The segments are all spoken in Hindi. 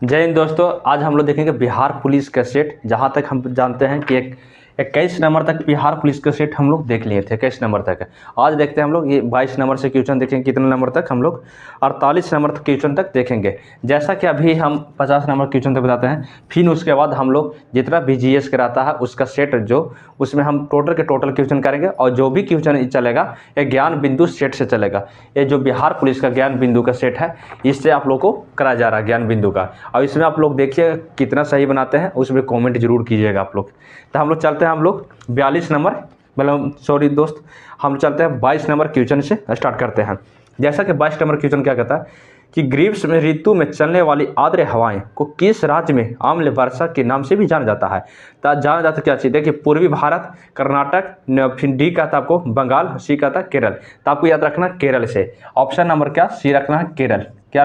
जय हिंद दोस्तों। आज हम लोग देखेंगे बिहार पुलिस का सेट। जहाँ तक हम जानते हैं कि 21 नंबर तक बिहार पुलिस का सेट हम लोग देख लिए थे, 21 नंबर तक। आज देखते हैं हम लोग ये 22 नंबर से क्वेश्चन देखेंगे कितने नंबर तक हम लोग 48 नंबर तक क्वेश्चन तक देखेंगे। जैसा कि अभी हम 50 नंबर क्वेश्चन तक बताते हैं, फिर उसके बाद हम लोग जितना BGS कराता है उसका सेट जो उसमें हम टोटल के टोटल क्वेश्चन करेंगे और जो भी क्वेश्चन चलेगा ये ज्ञान बिंदु सेट से चलेगा। ये जो बिहार पुलिस का ज्ञान बिंदु का सेट है इससे आप लोग को कराया जा रहा है ज्ञान बिंदु का। और इसमें आप लोग देखिए कितना सही बनाते हैं, उसमें कमेंट जरूर कीजिएगा आप लोग। तो हम लोग चलते हैं, हम लोग 42 नंबर मतलब सॉरी दोस्त, हम चलते हैं 22 नंबर क्वेश्चन से स्टार्ट करते हैं। जैसा कि 22 नंबर क्वेश्चन क्या कहता है कि ग्रीष्म ऋतु में चलने वाली आर्द्र हवाएं को किस राज्य में आम्ल वर्षा के नाम से भी जाना जाता है। तो जाना जाता क्या चीज़, देखिए पूर्वी भारत, कर्नाटक, फिर डी का था आपको बंगाल, सी का था केरल। तो आपको याद रखना केरल से। ऑप्शन नंबर क्या सी रखना है केरल। क्या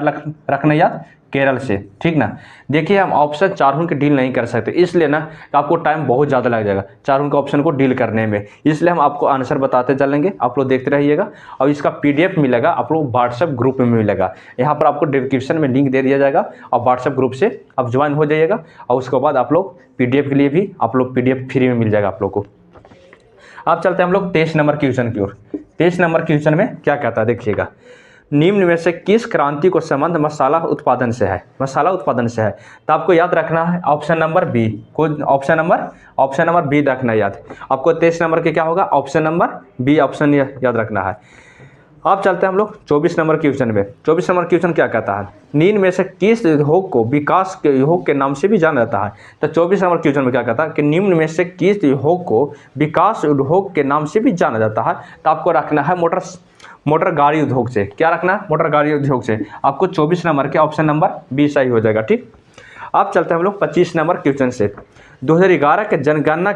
रखना याद, केरल से, ठीक ना। देखिए हम ऑप्शन चारों के डील नहीं कर सकते, इसलिए ना आपको टाइम बहुत ज़्यादा लग जाएगा चारों के ऑप्शन को डील करने में, इसलिए हम आपको आंसर बताते चलेंगे, आप लोग देखते रहिएगा। और इसका PDF मिलेगा आप लोग व्हाट्सएप ग्रुप में मिलेगा। यहाँ पर आपको डिस्क्रिप्शन में लिंक दे दिया जाएगा और व्हाट्सएप ग्रुप से आप ज्वाइन हो जाइएगा। और उसके बाद आप लोग PDF के लिए भी आप लोग PDF फ्री में मिल जाएगा आप लोग को। अब चलते हैं हम लोग 23 नंबर क्वेश्चन की ओर। 23 नंबर क्वेश्चन में क्या कहता है देखिएगा, निम्न में से किस क्रांति को संबंध मसाला उत्पादन से है। मसाला उत्पादन से है तो आपको याद रखना है ऑप्शन नंबर बी। कोई ऑप्शन नंबर बी रखना है याद। आपको 23 नंबर के क्या होगा, ऑप्शन नंबर बी ऑप्शन याद रखना है। अब चलते हैं हम लोग 24 नंबर क्वेश्चन में। 24 नंबर क्वेश्चन क्या कहता है, निम्न में से किस उद्योग को विकास के उद्योग के नाम से भी जाना जाता है। तो 24 नंबर क्वेश्चन में क्या कहता है कि निम्न में से किस उद्योग को विकास उद्योग के नाम से भी जाना जाता है। तो आपको रखना है मोटर गाड़ी उद्योग से। क्या रखना है, मोटर गाड़ी उद्योग से। आपको 24 नंबर के ऑप्शन नंबर बी सही हो जाएगा, ठीक। अब चलते हैं हम लोग 25 नंबर क्वेश्चन से। 2011 के जनगणना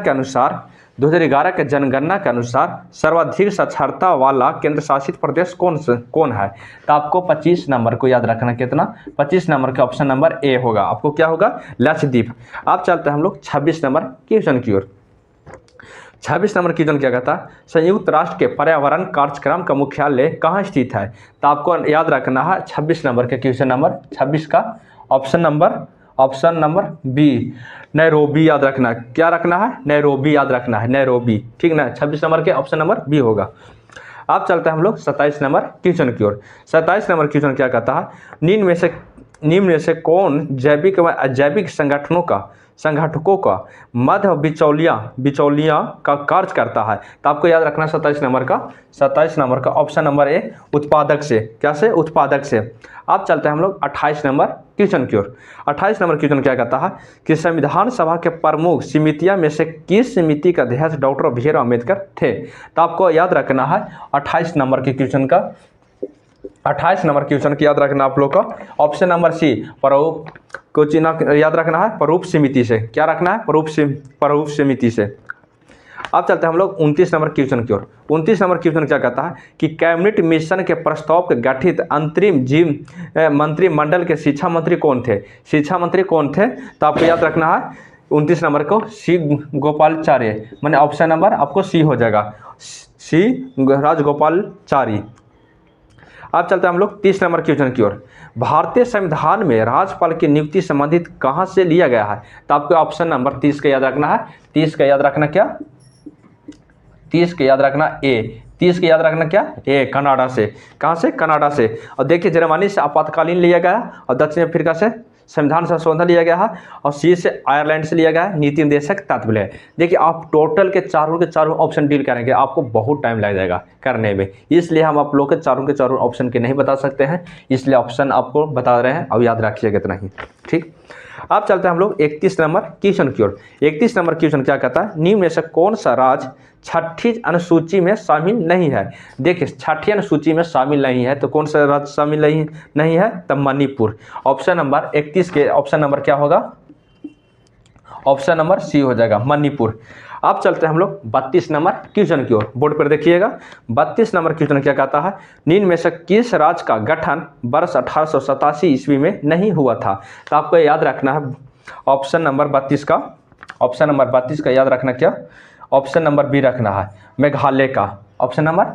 के अनुसार सर्वाधिक साक्षरता वाला केंद्र शासित प्रदेश कौन है। तो आपको 25 नंबर को याद रखना, कितना 25 नंबर के ऑप्शन नंबर ए होगा। आपको क्या होगा, लक्षद्वीप। अब चलते हैं हम लोग 26 नंबर क्वेश्चन की ओर। 26 नंबर क्वेश्चन क्या कहता है, संयुक्त राष्ट्र के पर्यावरण कार्यक्रम का मुख्यालय कहाँ स्थित है। तो आपको याद रखना है 26 नंबर के क्वेश्चन नंबर 26 का ऑप्शन नंबर बी नैरोबी याद रखना है। क्या रखना है, नैरोबी याद रखना है, नैरोबी, ठीक ना। 26 नंबर के ऑप्शन नंबर बी होगा। अब चलते हैं हम लोग 27 नंबर क्वेश्चन की ओर। 27 नंबर क्वेश्चन क्या कहता है, निम्न में से कौन जैविक व अजैविक संगठकों का मध्य बिचौलिया का कार्य करता है। तो आपको याद रखना 27 नंबर का ऑप्शन नंबर ए उत्पादक से। क्या से, उत्पादक से। अब चलते हैं हम लोग 28 नंबर क्वेश्चन की ओर। 28 नंबर क्वेश्चन क्या कहता है कि संविधान सभा के प्रमुख समितियां में से किस समिति का अध्यक्ष डॉक्टर भीमराव अम्बेडकर थे। तो आपको याद रखना है 28 नंबर के क्वेश्चन का 28 नंबर क्वेश्चन की याद रखना आप लोग का ऑप्शन नंबर सी प्रारूप को चिन्ह याद रखना है प्रारूप समिति से। क्या रखना है, प्रारूप समिति से। अब चलते हैं हम लोग 29 नंबर क्वेश्चन की ओर। 29 नंबर क्वेश्चन क्या कहता है कि कैबिनेट मिशन के प्रस्ताव के गठित अंतरिम मंत्रिमंडल के शिक्षा मंत्री कौन थे। तो आपको याद रखना है 29 नंबर को सी गोपालाचार्य, माने ऑप्शन नंबर आपको सी हो जाएगा, सी राजगोपालाचारी। अब चलते हैं हम लोग 30 नंबर क्वेश्चन की ओर। भारतीय संविधान में राज्यपाल की नियुक्ति संबंधित कहाँ से लिया गया है। तो आपको ऑप्शन नंबर 30 का याद रखना है। 30 का याद रखना क्या, 30 का याद रखना ए। 30 का याद रखना क्या, ए कनाडा से। कहाँ से, कनाडा से। और देखिए जर्मनी से आपातकालीन लिया गया और दक्षिण अफ्रीका से संविधान संशोधन लिया गया है और सी से आयरलैंड से लिया गया है नीति निर्देशक तत्व। देखिए आप टोटल के चारों ऑप्शन डील करेंगे, आपको बहुत टाइम लग जाएगा करने में, इसलिए हम आप लोग के चारों ऑप्शन के नहीं बता सकते हैं, इसलिए ऑप्शन आपको बता रहे हैं। अब याद रखिएगा इतना ही, ठीक। अब चलते हैं हम लोग 31 नंबर क्वेश्चन की ओर। 31 नंबर क्वेश्चन क्या कहता है, निम्न में से कौन सा राज्य 6ठी अनुसूची में शामिल नहीं है। देखिए 6ठी अनुसूची में शामिल नहीं है तो कौन सा राज्य शामिल नहीं है, तब मणिपुर। ऑप्शन नंबर 31 के ऑप्शन नंबर क्या होगा, ऑप्शन नंबर सी हो जाएगा, मणिपुर। अब चलते हैं हम लोग 32 नंबर क्वेश्चन की ओर। बोर्ड पर देखिएगा 32 नंबर क्वेश्चन क्या कहता है, निम्न में से किस राज्य का गठन वर्ष 1887 ईस्वी में नहीं हुआ था। तो आपको याद रखना है ऑप्शन नंबर 32 का याद रखना क्या, ऑप्शन नंबर बी रखना है, मेघालय का। ऑप्शन नंबर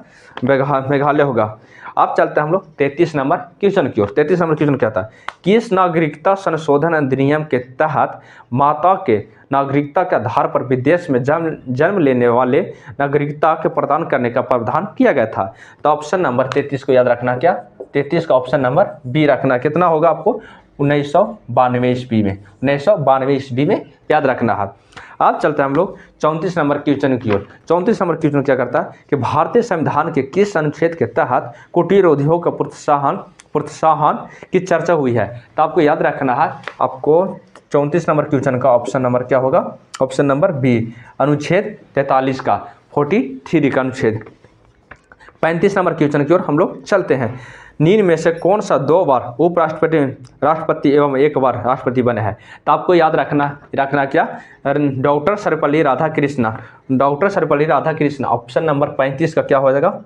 मेघालय होगा। अब चलते हैं हम लोग 33 नंबर क्वेश्चन की ओर। 33 नंबर क्वेश्चन क्या था, किस नागरिकता संशोधन अधिनियम के तहत माता के नागरिकता के आधार पर विदेश में जन्म लेने वाले नागरिकता के प्रदान करने का प्रावधान किया गया था? तो ऑप्शन नंबर 33 को याद रखना, क्या 33 का ऑप्शन नंबर बी रखना। कितना होगा आपको 1992 ईस्वी में, 1992 ईस्वी में याद रखना है। अब चलते हैं हम लोग 34 नंबर क्वेश्चन की ओर। 34 नंबर क्वेश्चन क्या करता है कि भारतीय संविधान के किस अनुच्छेद के तहत कुटीर उद्योग का प्रोत्साहन की चर्चा हुई है? तो आपको याद रखना है, आपको 34 नंबर क्वेश्चन का ऑप्शन नंबर क्या होगा, ऑप्शन नंबर बी, अनुच्छेद 43 का, 43 का अनुच्छेद। 35 नंबर क्वेश्चन की ओर हम लोग चलते हैं। निम्न में से कौन सा 2 बार राष्ट्रपति एवं 1 बार राष्ट्रपति बने हैं? तो आपको याद रखना क्या, doctor Sarvepalli Radhakrishnan. Doctor Sarvepalli Radhakrishnan. Option number 35 का क्या हो जाएगा,